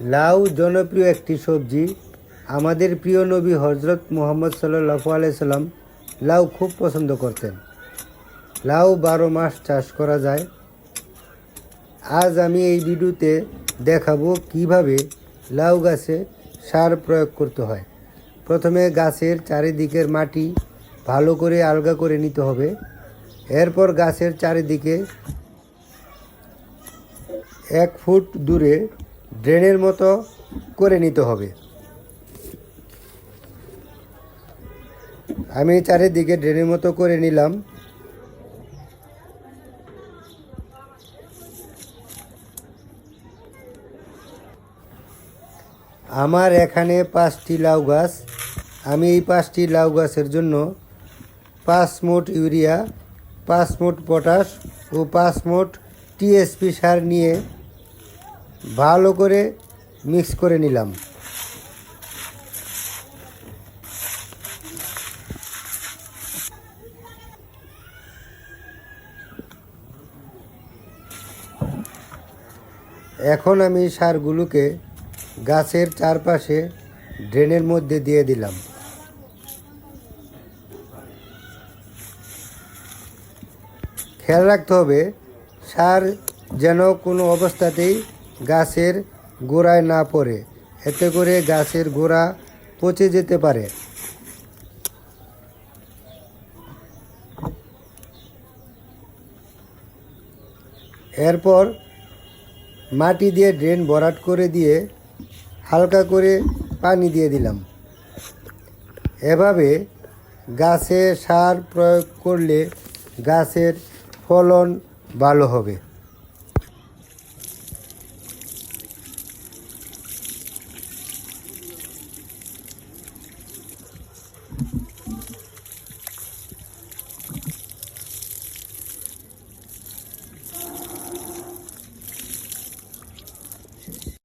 লাউ জনপ্রিয় একটি সবজি। আমাদের প্রিয় নবী হজরত মুহাম্মদ সাল্লাল্লাহু আলাইহি সাল্লাম লাউ খুব পছন্দ করতেন। লাউ 12 মাস চাষ করা যায়। আজ আমি এই ভিডিওতে দেখাবো কিভাবে লাউ গাছে সার প্রয়োগ করতে হয়। প্রথমে গাছের চারিদিকের মাটি ভালো করে আলগা করে নিতে হবে। এরপর গাছের চারিদিকে 1 ফুট দূরে ড্রেনের মতো করে নিতে হবে। আমি চারিদিকে ড্রেনের মতো করে নিলাম। আমার এখানে 5টি লাউ গাছ। আমি এই 5টি লাউ গাছের জন্য 5 মুঠ ইউরিয়া, 5 মুঠ পটাশ ও 5 মুঠ টিএসপি সার নিয়ে ভালো করে মিক্স করে নিলাম। এখন আমি সারগুলোকে গাছের চারপাশে ড্রেনের মধ্যে দিয়ে দিলাম। খেয়াল রাখতে হবে সার যেন কোনো অবস্থাতেই গাছের গোড়ায় না পড়ে, এতে করে গাছের গোড়া পচে যেতে পারে। এরপর মাটি দিয়ে ড্রেন ভরাট করে দিয়ে হালকা করে পানি দিয়ে দিলাম। এভাবে গাছে সার প্রয়োগ করলে গাছের ফলন ভালো হবে।